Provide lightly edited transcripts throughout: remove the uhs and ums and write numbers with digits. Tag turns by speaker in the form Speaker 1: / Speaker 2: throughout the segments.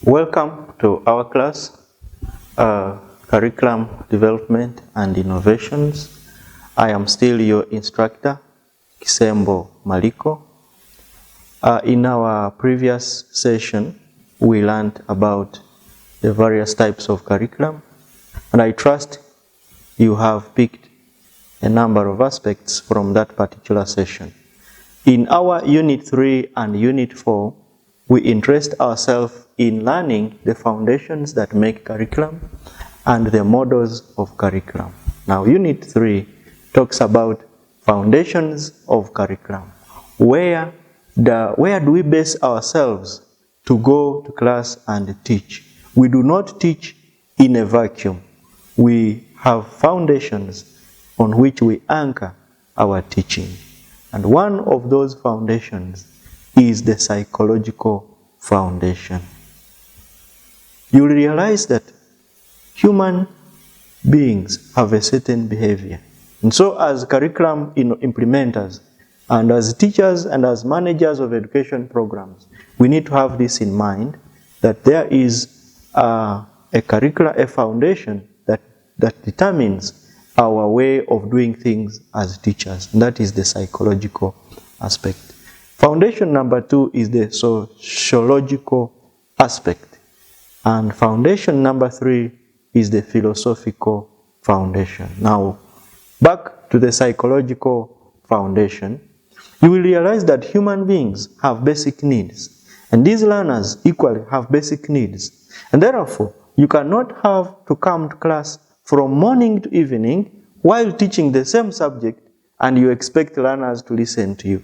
Speaker 1: Welcome to our class, Curriculum Development and Innovations. I am still your instructor, Kisembo Maliko. In our previous session, we learned about the various types of curriculum, and I trust you have picked a number of aspects from that particular session. In our Unit 3 and Unit 4, we interest ourselves in learning the foundations that make curriculum and the models of curriculum. Now, Unit 3 talks about foundations of curriculum. Where do we base ourselves to go to class and teach? We do not teach in a vacuum. We have foundations on which we anchor our teaching. And one of those foundations is the psychological foundation. You will realize that human beings have a certain behavior. And so as curriculum implementers, and as teachers and as managers of education programs, we need to have this in mind, that there is a foundation that determines our way of doing things as teachers. And that is the psychological aspect. Foundation number 2 is the sociological aspect. And foundation number 3 is the philosophical foundation. Now, back to the psychological foundation, you will realize that human beings have basic needs. And these learners equally have basic needs. And therefore, you cannot have to come to class from morning to evening while teaching the same subject and you expect learners to listen to you.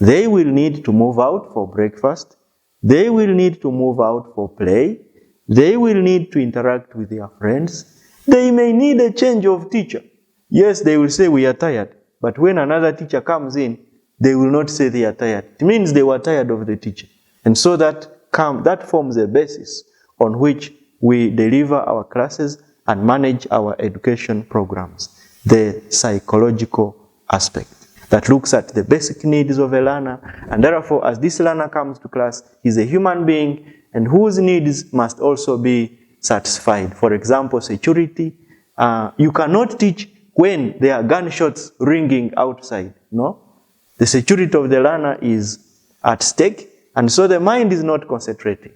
Speaker 1: They will need to move out for breakfast. They will need to move out for play. They will need to interact with their friends. They may need a change of teacher. Yes, they will say we are tired. But when another teacher comes in, they will not say they are tired. It means they were tired of the teacher. And so that forms a basis on which we deliver our classes and manage our education programs. The psychological aspect that looks at the basic needs of a learner, and therefore as this learner comes to class, he's a human being and whose needs must also be satisfied. For example, security. You cannot teach when there are gunshots ringing outside, no? The security of the learner is at stake, and so the mind is not concentrating.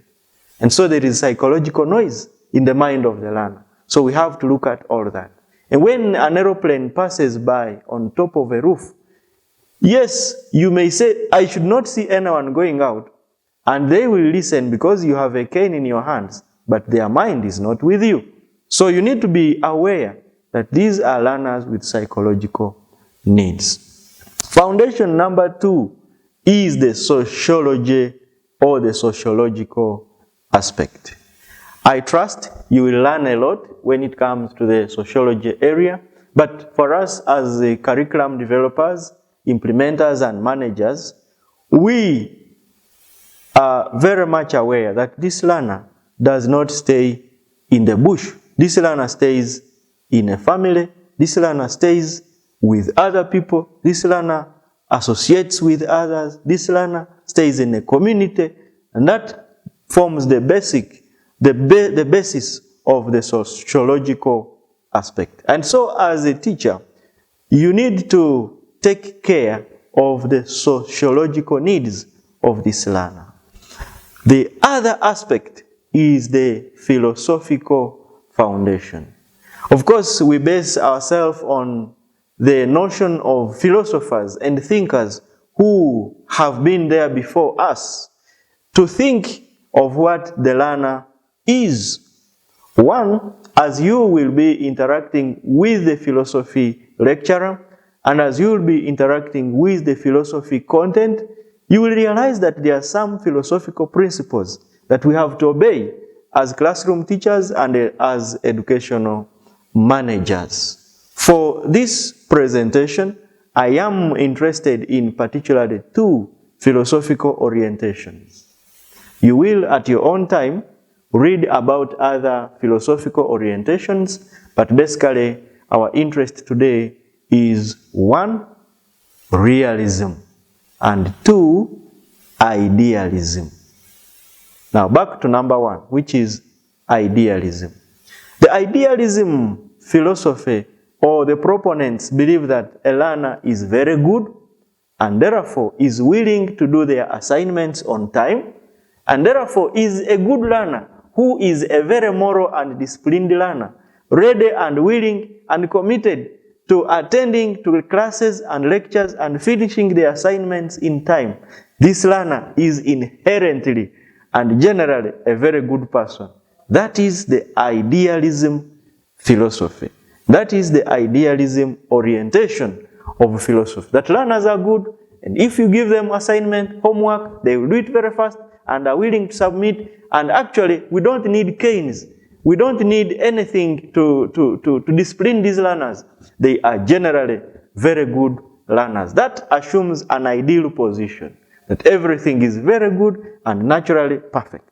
Speaker 1: And so there is psychological noise in the mind of the learner. So we have to look at all that. And when an aeroplane passes by on top of a roof, yes, you may say, I should not see anyone going out. And they will listen because you have a cane in your hands, but their mind is not with you. So you need to be aware that these are learners with psychological needs. Foundation number 2 is the sociology or the sociological aspect. I trust you will learn a lot when it comes to the sociology area, but for us as the curriculum developers, implementers and managers, we are very much aware that this learner does not stay in the bush. This learner stays in a family. This learner stays with other people. This learner associates with others. This learner stays in a community, and that forms the basis of the sociological aspect. And so as a teacher, you need to take care of the sociological needs of this learner. The other aspect is the philosophical foundation. Of course, we base ourselves on the notion of philosophers and thinkers who have been there before us to think of what the learner is. One, as you will be interacting with the philosophy lecturer, and as you will be interacting with the philosophy content, you will realize that there are some philosophical principles that we have to obey as classroom teachers and as educational managers. For this presentation, I am interested in particularly 2 philosophical orientations. You will, at your own time, read about other philosophical orientations, but basically our interest today is 1, realism, and 2, idealism. Now back to number 1, which is idealism. The idealism philosophy, or the proponents, believe that a learner is very good and therefore is willing to do their assignments on time, and therefore is a good learner who is a very moral and disciplined learner, ready and willing and committed to attending to classes and lectures and finishing the assignments in time. This learner is inherently and generally a very good person. That is the idealism philosophy. That is the idealism orientation of philosophy. That learners are good, and if you give them assignment, homework, they will do it very fast and are willing to submit. And actually, we don't need canes. We don't need anything to discipline these learners. They are generally very good learners. That assumes an ideal position, that everything is very good and naturally perfect.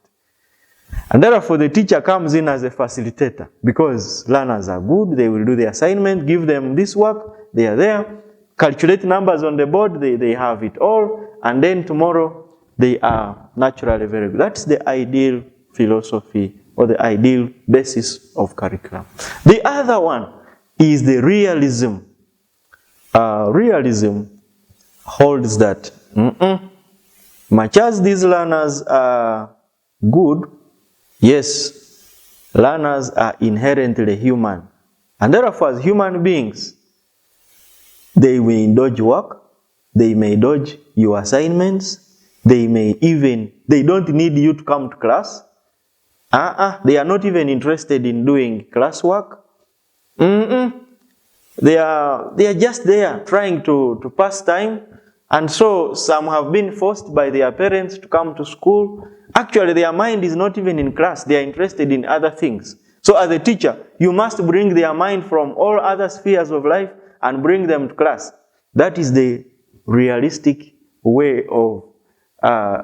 Speaker 1: And therefore, the teacher comes in as a facilitator, because learners are good, they will do the assignment, give them this work, they are there, calculate numbers on the board, they have it all, and then tomorrow they are naturally very good. That's the ideal philosophy, or the ideal basis of curriculum. The other one is the realism. Realism holds that much as these learners are good, yes, learners are inherently human. And therefore, as human beings, they may dodge work, they may dodge your assignments, they don't need you to come to class. They are not even interested in doing classwork. They are just there trying to pass time. And so some have been forced by their parents to come to school. Actually, their mind is not even in class. They are interested in other things. So as a teacher, you must bring their mind from all other spheres of life and bring them to class. That is the realistic way of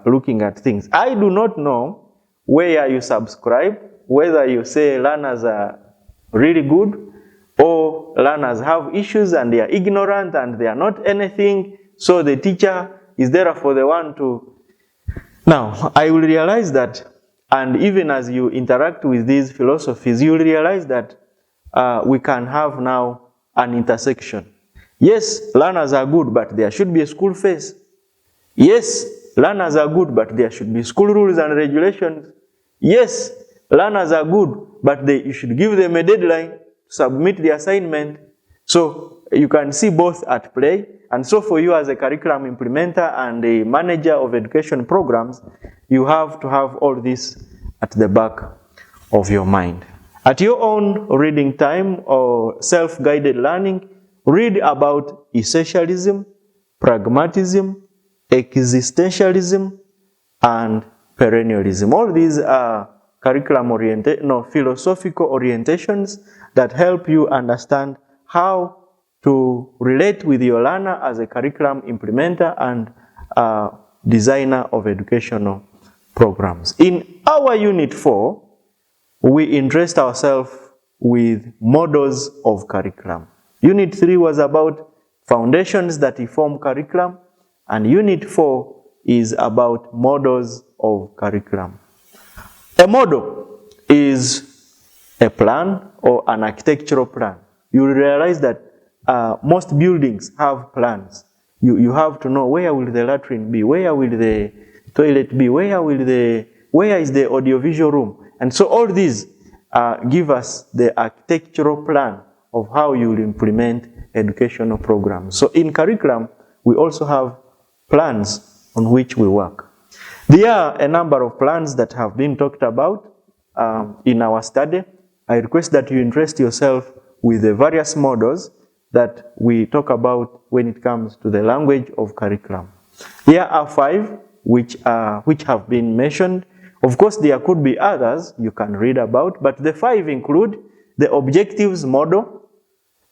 Speaker 1: looking at things. I do not know where you subscribe, whether you say learners are really good or learners have issues and they are ignorant and they are not anything, so the teacher is there for the one to... Now, I will realize that, and even as you interact with these philosophies, you will realize that we can have now an intersection. Yes, learners are good, but there should be a school face. Yes, learners are good, but there should be school rules and regulations. Yes, learners are good, but you should give them a deadline to submit the assignment. So you can see both at play. And so for you as a curriculum implementer and a manager of education programs, you have to have all this at the back of your mind. At your own reading time or self-guided learning, read about essentialism, pragmatism, existentialism, and perennialism. All these are philosophical orientations that help you understand how to relate with your learner as a curriculum implementer and designer of educational programs. In our Unit 4, we interest ourselves with models of curriculum. Unit 3 was about foundations that form curriculum, and Unit 4 is about models of curriculum. A model is a plan or an architectural plan. You will realize that most buildings have plans. You have to know, where will the latrine be? Where will the toilet be? Where is the audiovisual room? And so all these give us the architectural plan of how you will implement educational programs. So in curriculum, we also have plans on which we work. There are a number of plans that have been talked about in our study. I request that you interest yourself with the various models that we talk about when it comes to the language of curriculum. Here are 5 which have been mentioned. Of course, there could be others you can read about, but the 5 include the objectives model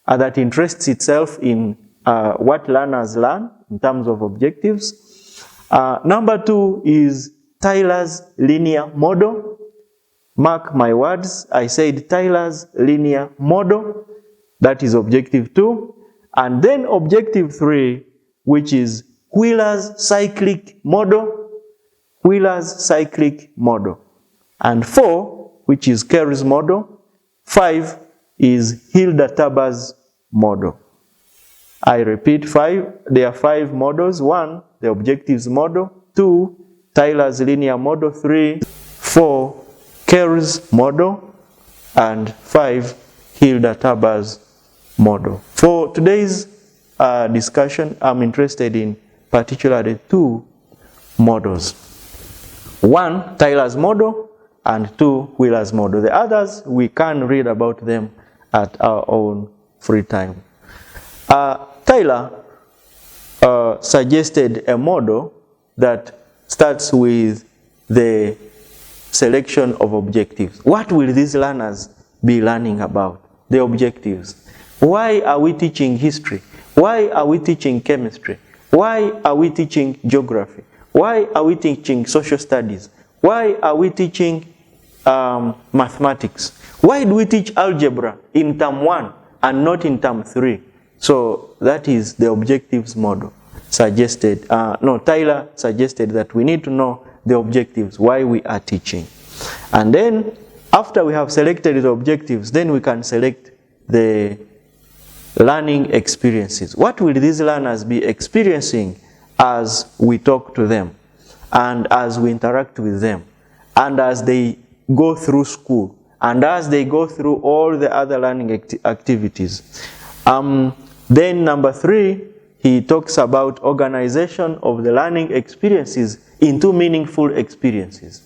Speaker 1: that interests itself in what learners learn in terms of objectives. Number 2 is Tyler's linear model. Mark my words, I said Tyler's linear model. That is objective 2. And then objective 3, which is Wheeler's cyclic model. Wheeler's cyclic model. And 4, which is Kerr's model. 5 is Hilda-Taber's model. I repeat, 5, there are 5 models. 1, the objectives model. 2, Tyler's linear model. 3, 4, Kerr's model. And 5, Hilda-Taber's model. For today's discussion, I'm interested in particularly 2 models. 1, Tyler's model, and 2, Wheeler's model. The others, we can read about them at our own free time. Tyler suggested a model that starts with the selection of objectives. What will these learners be learning about? The objectives. Why are we teaching history? Why are we teaching chemistry? Why are we teaching geography? Why are we teaching social studies? Why are we teaching mathematics? Why do we teach algebra in term 1 and not in term 3? So that is the objectives model suggested. Tyler suggested that we need to know the objectives, why we are teaching. And then after we have selected the objectives, then we can select the learning experiences. What will these learners be experiencing as we talk to them and as we interact with them and as they go through school and as they go through all the other learning activities? Then number 3, he talks about organization of the learning experiences into meaningful experiences.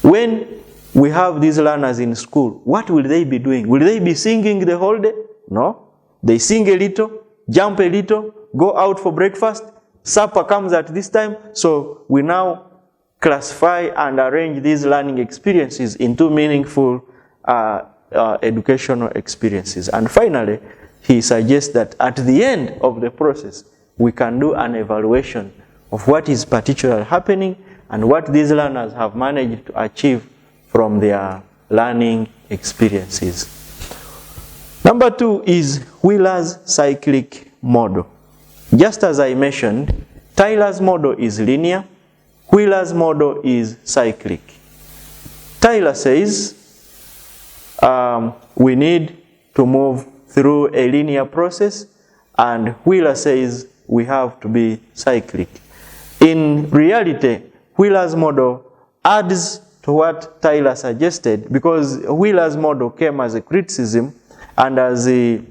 Speaker 1: When we have these learners in school, what will they be doing? Will they be singing the whole day? No. They sing a little, jump a little, go out for breakfast, supper comes at this time. So we now classify and arrange these learning experiences into meaningful educational experiences. And finally, he suggests that at the end of the process, we can do an evaluation of what is particularly happening and what these learners have managed to achieve from their learning experiences. Number 2 is Wheeler's cyclic model. Just as I mentioned, Tyler's model is linear, Wheeler's model is cyclic. Tyler says we need to move through a linear process, and Wheeler says we have to be cyclic. In reality, Wheeler's model adds to what Tyler suggested, because Wheeler's model came as a criticism and as a,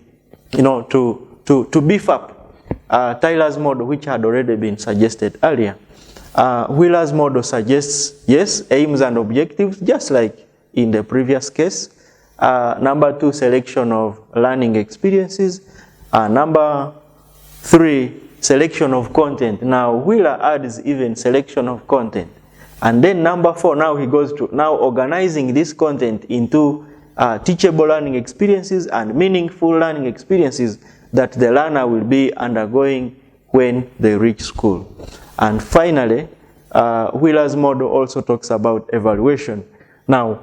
Speaker 1: to beef up Tyler's model, which had already been suggested earlier. Wheeler's model suggests, yes, aims and objectives, just like in the previous case. Number 2, selection of learning experiences. Number 3, selection of content. Now, Wheeler adds even selection of content. And then number 4, now he goes to now organizing this content into teachable learning experiences and meaningful learning experiences that the learner will be undergoing when they reach school. And finally, Wheeler's model also talks about evaluation. Now,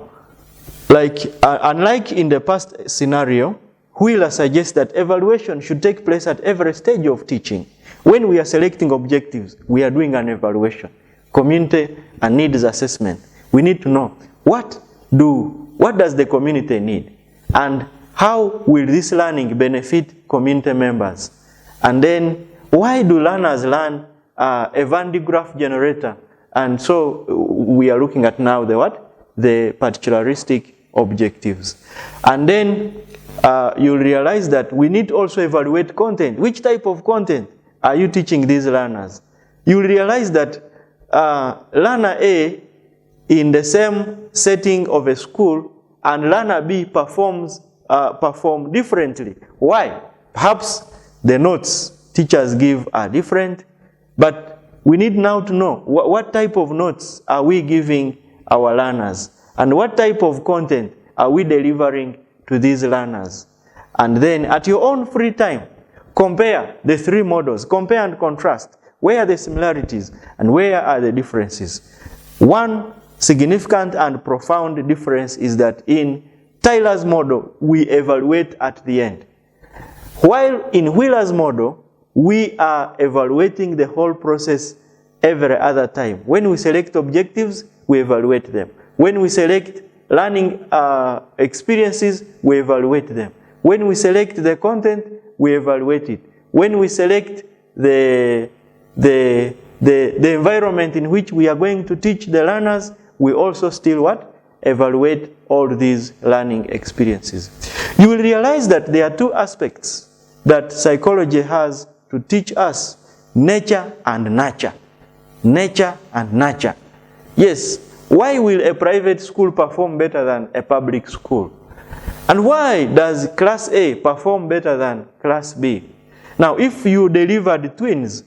Speaker 1: unlike in the past scenario, Wheeler suggests that evaluation should take place at every stage of teaching. When we are selecting objectives, we are doing an evaluation, community and needs assessment. We need to know what does the community need, and how will this learning benefit community members? And then, why do learners learn a Van de Graaff generator? And so we are looking at now the particularistic objectives. And then you'll realize that we need to also evaluate content. Which type of content are you teaching these learners? You'll realize that learner A in the same setting of a school and learner B perform differently. Why? Perhaps the notes teachers give are different, but we need now to know what type of notes are we giving our learners and what type of content are we delivering to these learners. And then at your own free time, compare the 3 models, compare and contrast. Where are the similarities and where are the differences? One significant and profound difference is that in Tyler's model, we evaluate at the end. While in Wheeler's model, we are evaluating the whole process every other time. When we select objectives, we evaluate them. When we select learning experiences, we evaluate them. When we select the content, we evaluate it. When we select the environment in which we are going to teach the learners, we also still what? Evaluate all these learning experiences. You will realize that there are two aspects that psychology has to teach us: nature and nurture. Nature and nurture. Yes, why will a private school perform better than a public school? And why does class A perform better than class B? Now, if you delivered twins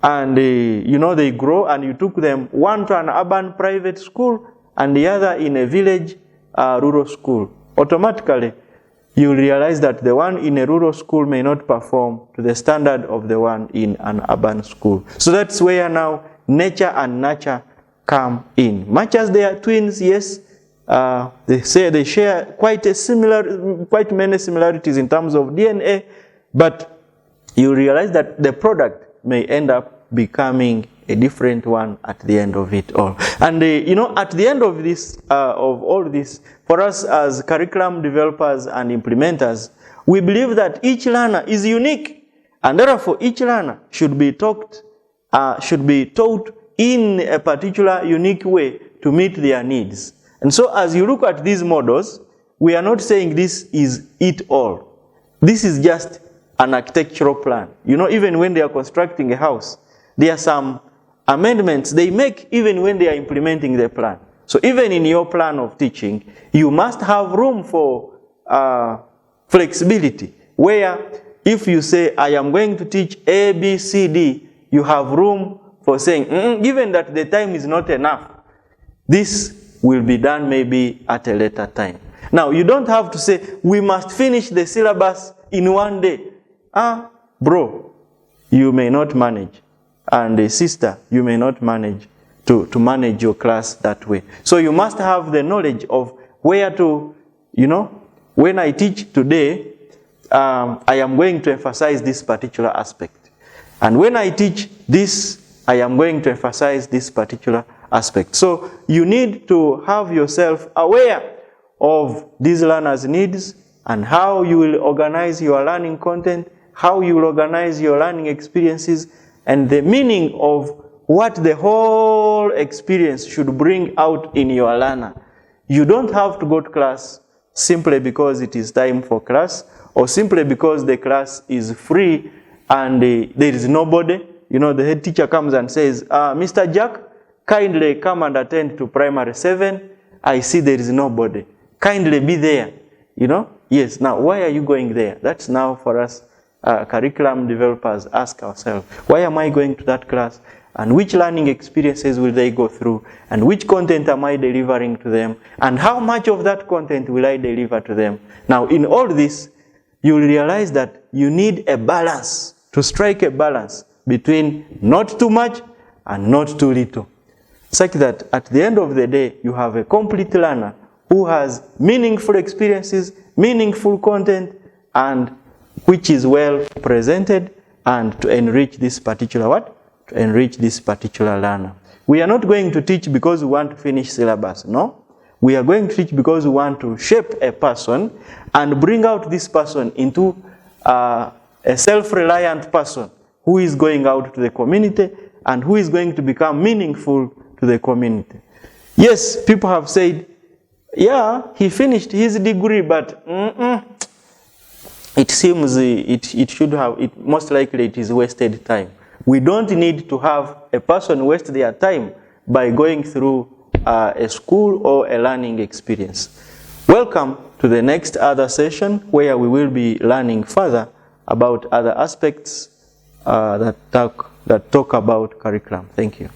Speaker 1: and they grow and you took them, one to an urban private school and the other in a village rural school, automatically you realize that the one in a rural school may not perform to the standard of the one in an urban school. So that's where now nature and nurture come in. Much as they are twins, yes, they say they share quite many similarities in terms of DNA, but you realize that the product may end up becoming a different one at the end of it all. And at the end of this, of all this, for us as curriculum developers and implementers, we believe that each learner is unique, and therefore each learner should be taught in a particular unique way to meet their needs. And so as you look at these models, we are not saying this is it all. This is just an architectural plan. Even when they are constructing a house, there are some amendments they make even when they are implementing the plan. So even in your plan of teaching, you must have room for flexibility, where if you say, I am going to teach A, B, C, D, you have room for saying, given that the time is not enough, this will be done maybe at a later time. Now, you don't have to say, we must finish the syllabus in one day. Bro, you may not manage. And sister, you may not manage to manage your class that way. So you must have the knowledge of where to, when I teach today, I am going to emphasize this particular aspect. And when I teach this, I am going to emphasize this particular aspect. So you need to have yourself aware of these learners' needs and how you will organize your learning content, how you will organize your learning experiences, and the meaning of what the whole experience should bring out in your learner. You don't have to go to class simply because it is time for class, or simply because the class is free and there is nobody. The head teacher comes and says, Mr. Jack, kindly come and attend to primary 7. I see there is nobody. Kindly be there. Yes, now why are you going there? That's now for us curriculum developers ask ourselves, why am I going to that class? And which learning experiences will they go through? And which content am I delivering to them? And how much of that content will I deliver to them? Now, in all this, you will realize that you need a balance, to strike a balance between not too much and not too little, such that at the end of the day, you have a complete learner who has meaningful experiences, meaningful content, and which is well presented, and to enrich this particular To enrich this particular learner. We are not going to teach because we want to finish syllabus, no. We are going to teach because we want to shape a person and bring out this person into a self-reliant person who is going out to the community and who is going to become meaningful to the community. Yes, people have said, yeah, he finished his degree, but it seems most likely it is wasted time. We don't need to have a person waste their time by going through a school or a learning experience. Welcome to the next other session where we will be learning further about other aspects that talk about curriculum. Thank you.